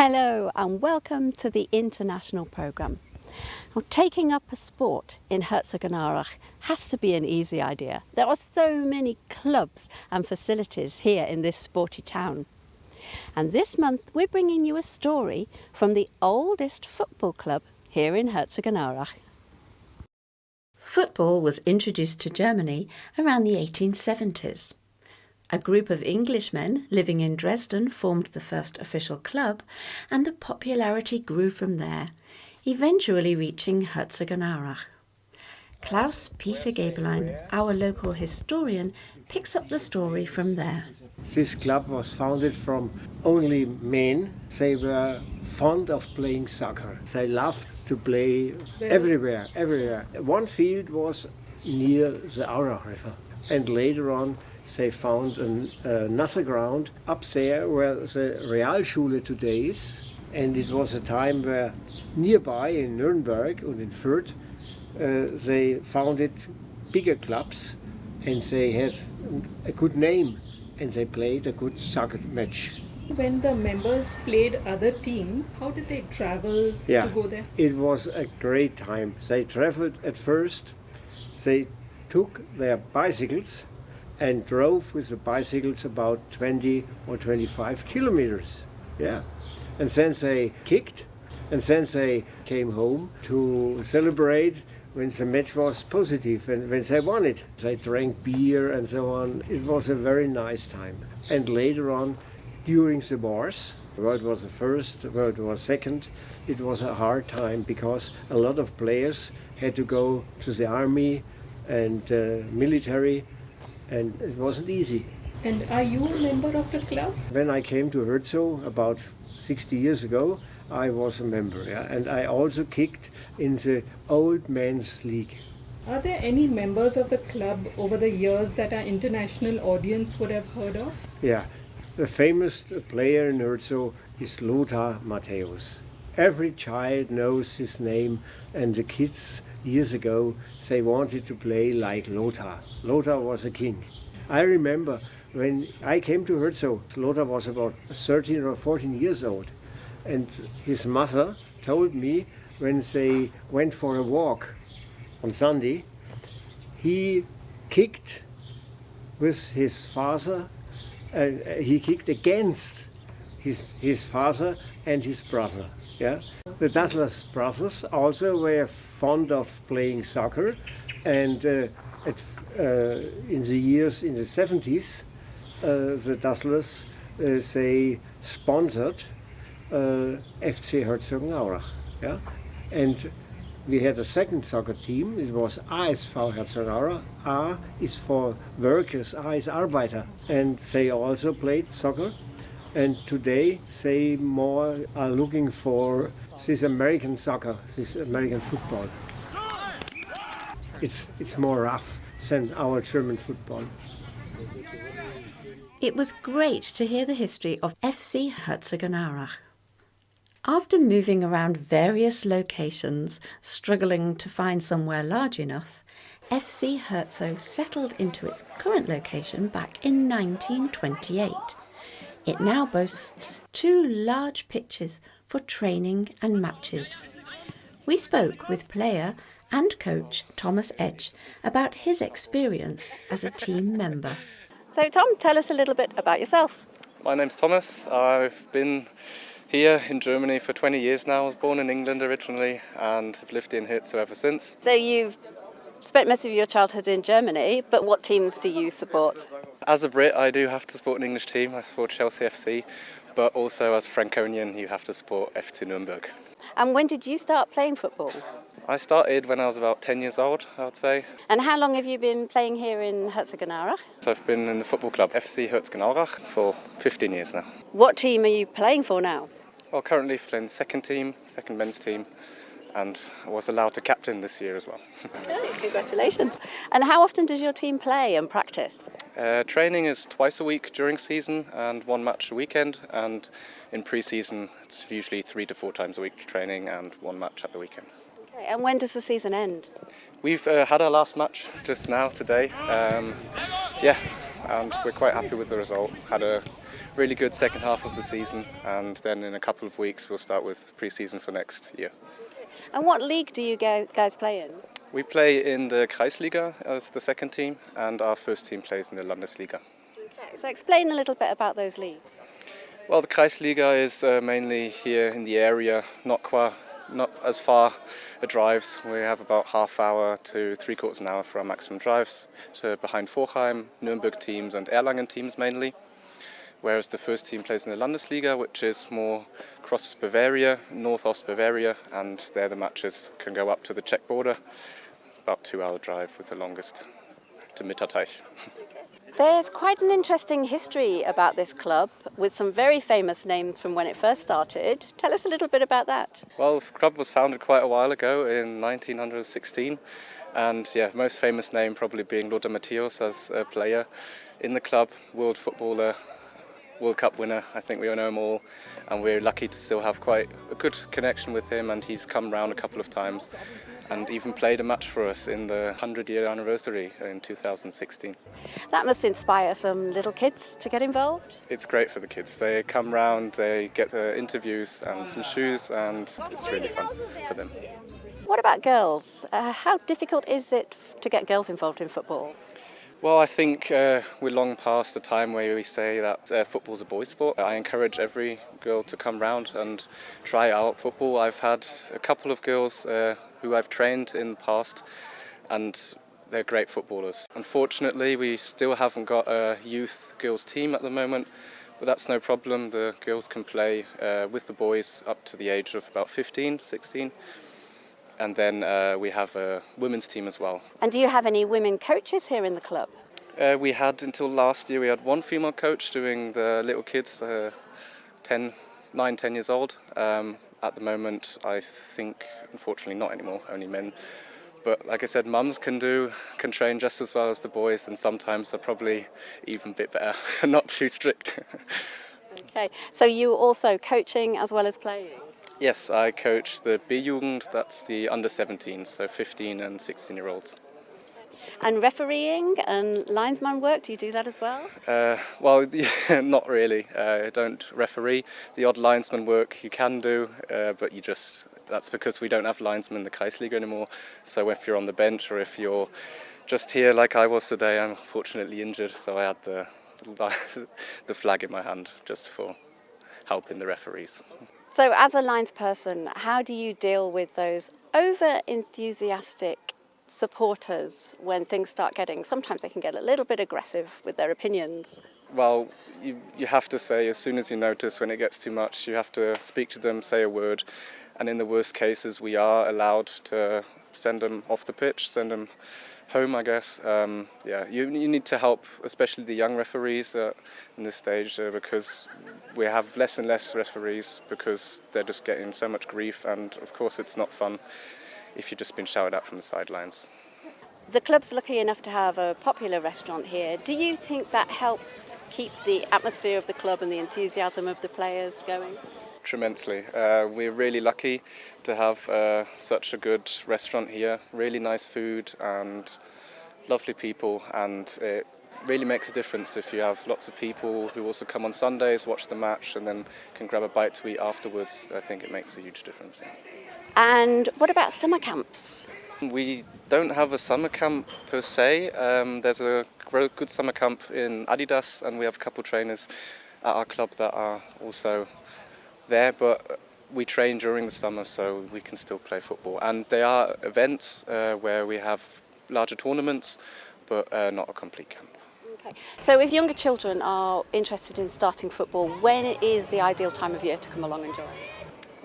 Hello and welcome to the international programme. Now, taking up a sport in Herzogenaurach has to be an easy idea. There are so many clubs and facilities here in this sporty town. And this month we're bringing you a story from the oldest football club here in Herzogenaurach. Football was introduced to Germany around the 1870s. A group of Englishmen living in Dresden formed the first official club, and the popularity grew from there, eventually reaching Herzogenaurach. Klaus Peter Gabelein, our local historian, picks up the story from there. This club was founded from only men. They were fond of playing soccer. They loved to play everywhere. One field was near the Aurach River, and later on they found another ground up there where the Realschule today is. And it was a time where nearby in Nuremberg and in Fürth they founded bigger clubs, and they had a good name and they played a good soccer match. When the members played other teams, how did they travel to go there? It was a great time. They traveled at first. They took their bicycles and drove with the bicycles about 20 or 25 kilometers. And then they kicked, and then they came home to celebrate when the match was positive and when they won it. They drank beer and so on. It was a very nice time. And later on, during the wars, World War I, World War II, it was a hard time because a lot of players had to go to the army and military, and it wasn't easy. And are you a member of the club? When I came to Herzo about 60 years ago, I was a member, and I also kicked in the Old Men's League. Are there any members of the club over the years that our international audience would have heard of? Yeah, the famous player in Herzo is Lothar Matthäus. Every child knows his name, and the kids years ago, they wanted to play like Lothar. Lothar was a king. I remember when I came to Herzo, Lothar was about 13 or 14 years old. And his mother told me when they went for a walk on Sunday, he kicked with his father, he kicked against his father and his brother. The Dassler's brothers also were fond of playing soccer, and in the 70s, the Dasslers they sponsored FC Herzogenaurach. And we had a second soccer team. It was ASV Herzogenaurach. A is for workers, A is Arbeiter, and they also played soccer. And today they more are looking for this American soccer, this American football. It's more rough than our German football. It was great to hear the history of FC Herzogenaurach. After moving around various locations, struggling to find somewhere large enough, FC Herzo settled into its current location back in 1928. It now boasts 2 large pitches for training and matches. We spoke with player and coach Thomas Edge about his experience as a team member. So Tom, tell us a little bit about yourself. My name's Thomas. I've been here in Germany for 20 years now. I was born in England originally and have lived in Herzo ever since. So you've spent most of your childhood in Germany, but what teams do you support? As a Brit, I do have to support an English team. I support Chelsea FC, but also as Franconian, you have to support FC Nuremberg. And when did you start playing football? I started when I was about 10 years old, I would say. And how long have you been playing here in Herzogenaurach? So I've been in the football club FC Herzogenaurach for 15 years now. What team are you playing for now? Well, currently playing second men's team, and I was allowed to captain this year as well. Okay, congratulations. And how often does your team play and practice? Training is twice a week during season and 1 match a weekend, and in pre-season it's usually 3 to 4 times a week training and 1 match at the weekend. Okay, and when does the season end? We've had our last match just now today, and we're quite happy with the result. Had a really good second half of the season, and then in a couple of weeks we'll start with pre-season for next year. And what league do you guys play in? We play in the Kreisliga as the second team, and our first team plays in the Landesliga. Okay, so explain a little bit about those leagues. Well, the Kreisliga is mainly here in the area, not as far a drives. We have about half hour to 3/4 an hour for our maximum drives to behind Forchheim, Nürnberg teams and Erlangen teams mainly. Whereas the first team plays in the Landesliga, which is more across Bavaria, north-ost Bavaria, and there the matches can go up to the Czech border. About 2-hour drive with the longest to Mitterteich. There's quite an interesting history about this club with some very famous names from when it first started. Tell us a little bit about that. Well, the club was founded quite a while ago in 1916, and most famous name probably being Lothar Matthäus as a player in the club, world footballer, World Cup winner. I think we all know him all, and we're lucky to still have quite a good connection with him, and he's come round a couple of times and even played a match for us in the 100-year anniversary in 2016. That must inspire some little kids to get involved. It's great for the kids. They come round, they get interviews and some shoes, and it's really fun for them. What about girls? How difficult is it to get girls involved in football? Well, I think we're long past the time where we say that football's a boys' sport. I encourage every girl to come round and try out football. I've had a couple of girls who I've trained in the past, and they're great footballers. Unfortunately, we still haven't got a youth girls team at the moment, but that's no problem. The girls can play with the boys up to the age of about 15, 16. And then we have a women's team as well. And do you have any women coaches here in the club? We had, until last year, we had one female coach doing the little kids, 9, 10 years old. At the moment, I think, unfortunately, not anymore, only men. But like I said, mums can train just as well as the boys, and sometimes are probably even a bit better, not too strict. Okay, so you also coaching as well as playing? Yes, I coach the B-Jugend, that's the under-17s, so 15 and 16-year-olds. And refereeing and linesman work, do you do that as well? Well, not really. I don't referee. The odd linesman work you can do, but that's because we don't have linesmen in the Kreisliga anymore. So if you're on the bench or if you're just here like I was today, I'm unfortunately injured, so I had the flag in my hand just for helping the referees. So as a linesperson, how do you deal with those over-enthusiastic supporters when things start sometimes they can get a little bit aggressive with their opinions? Well, you have to say, as soon as you notice when it gets too much, you have to speak to them, say a word, and in the worst cases we are allowed to send them off the pitch, send them home, I guess. You need to help, especially the young referees in this stage, because we have less and less referees because they're just getting so much grief, and of course it's not fun if you've just been shouted at from the sidelines. The club's lucky enough to have a popular restaurant here. Do you think that helps keep the atmosphere of the club and the enthusiasm of the players going? Tremendously. We're really lucky to have such a good restaurant here. Really nice food and lovely people, and it really makes a difference if you have lots of people who also come on Sundays, watch the match, and then can grab a bite to eat afterwards. I think it makes a huge difference. And what about summer camps? We don't have a summer camp per se. There's a good summer camp in Adidas, and we have a couple trainers at our club that are also there, but we train during the summer so we can still play football. And there are events where we have larger tournaments, but not a complete camp. Okay. So if younger children are interested in starting football, when is the ideal time of year to come along and join?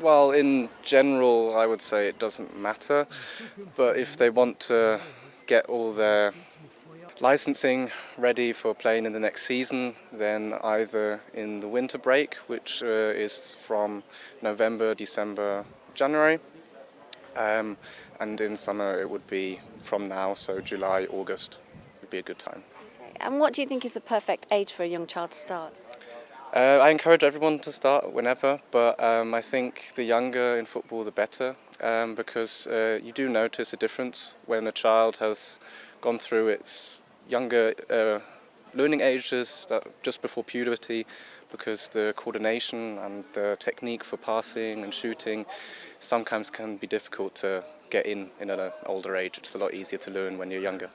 Well, in general, I would say it doesn't matter, but if they want to get all their licensing ready for playing in the next season, then either in the winter break, which is from November, December, January, and in summer it would be from now, so July, August would be a good time. Okay. And what do you think is the perfect age for a young child to start? I encourage everyone to start whenever, but I think the younger in football the better, because you do notice a difference when a child has gone through its younger learning ages, just before puberty, because the coordination and the technique for passing and shooting sometimes can be difficult to get in an older age. It's a lot easier to learn when you're younger.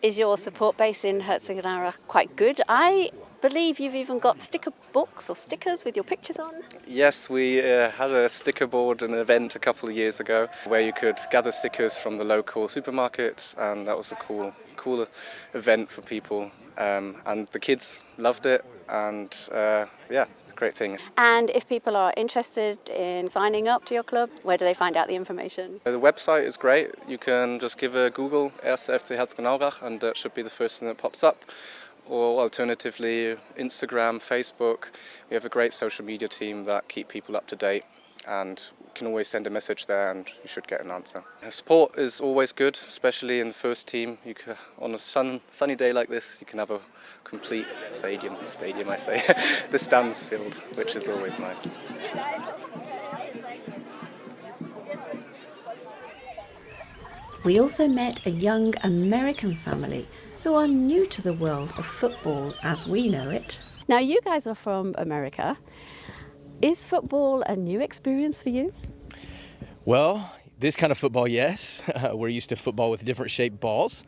Is your support base in Herzogenaurach quite good? I believe you've even got sticker books or stickers with your pictures on. Yes, we had a sticker board, an event a couple of years ago where you could gather stickers from the local supermarkets, and that was a cool event for people. And the kids loved it, and yeah, it's a great thing. And if people are interested in signing up to your club, where do they find out the information? The website is great. You can just give a Google, 1. FC Herzogenaurach, and that should be the first thing that pops up. Or alternatively, Instagram, Facebook. We have a great social media team that keep people up to date, and you can always send a message there and you should get an answer. Sport is always good, especially in the first team. You can, on a sunny day like this, you can have a complete stadium I say, the stands filled, which is always nice. We also met a young American family who are new to the world of football as we know it. Now, you guys are from America. Is football a new experience for you? Well, this kind of football, yes. We're used to football with different shaped balls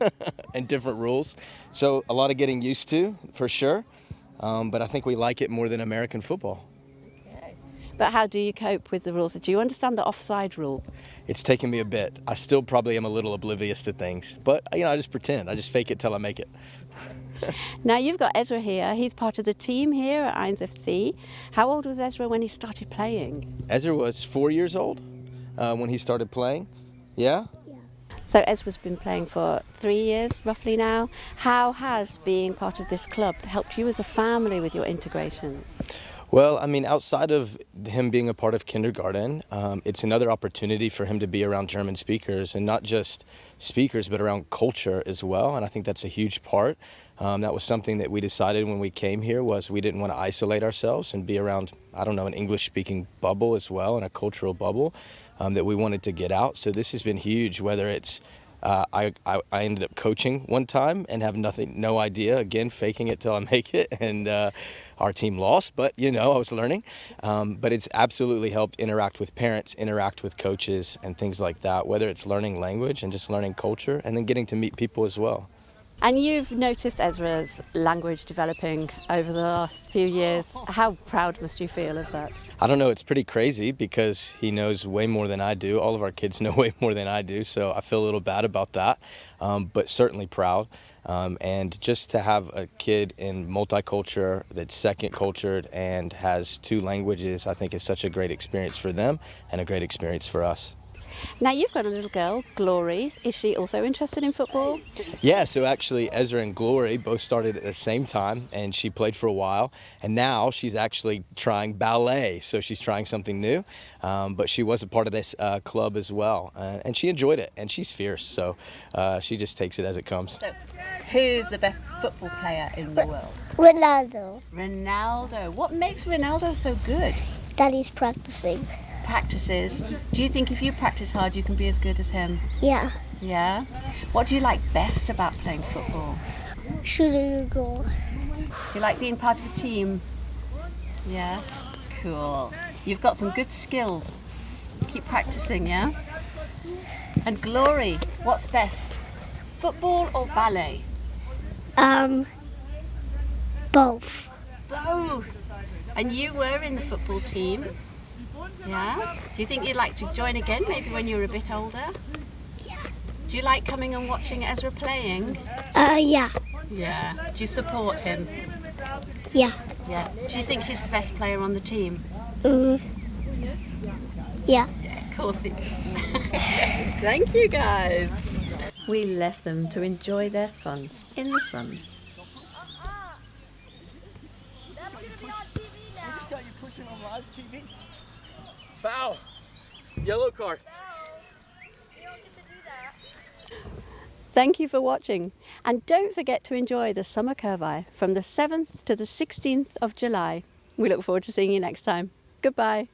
and different rules. So a lot of getting used to, for sure. But I think we like it more than American football. But how do you cope with the rules? Do you understand the offside rule? It's taken me a bit. I still probably am a little oblivious to things. But, I just pretend. I just fake it till I make it. Now, you've got Ezra here. He's part of the team here at 1 FC. How old was Ezra when he started playing? Ezra was 4 years old when he started playing. Yeah? So Ezra's been playing for 3 years, roughly now. How has being part of this club helped you as a family with your integration? Well, outside of him being a part of kindergarten, it's another opportunity for him to be around German speakers, and not just speakers, but around culture as well. And I think that's a huge part. That was something that we decided when we came here, was we didn't want to isolate ourselves and be around, an English-speaking bubble as well, and a cultural bubble that we wanted to get out. So this has been huge, whether it's I ended up coaching one time and have no idea, again, faking it till I make it, and our team lost, but I was learning. But it's absolutely helped interact with parents, interact with coaches, and things like that, whether it's learning language and just learning culture, and then getting to meet people as well. And you've noticed Ezra's language developing over the last few years. How proud must you feel of that? I don't know, it's pretty crazy because he knows way more than I do. All of our kids know way more than I do, so I feel a little bad about that, but certainly proud. And just to have a kid in multicultural that's second cultured and has 2 languages, I think is such a great experience for them and a great experience for us. Now, you've got a little girl, Glory. Is she also interested in football? Yeah, so actually Ezra and Glory both started at the same time, and she played for a while, and now she's actually trying ballet, so she's trying something new, but she was a part of this club as well, and she enjoyed it, and she's fierce, so she just takes it as it comes. So, who's the best football player in the world? Ronaldo. Ronaldo. What makes Ronaldo so good? That he's practicing. Practices. Do you think if you practice hard you can be as good as him? Yeah. Yeah? What do you like best about playing football? Shooting a goal. Do you like being part of a team? Yeah? Cool. You've got some good skills. Keep practicing, yeah? And Glory, what's best? Football or ballet? Both. Both. And you were in the football team? Yeah? Do you think you'd like to join again, maybe when you're a bit older? Yeah. Do you like coming and watching Ezra playing? Yeah. Yeah. Do you support him? Yeah. Yeah. Do you think he's the best player on the team? Yeah. Yeah, of course he is. Thank you, guys. We left them to enjoy their fun in the sun. Foul! Yellow card. Thank you for watching, and don't forget to enjoy the Summer Curvi from the 7th to the 16th of July. We look forward to seeing you next time. Goodbye.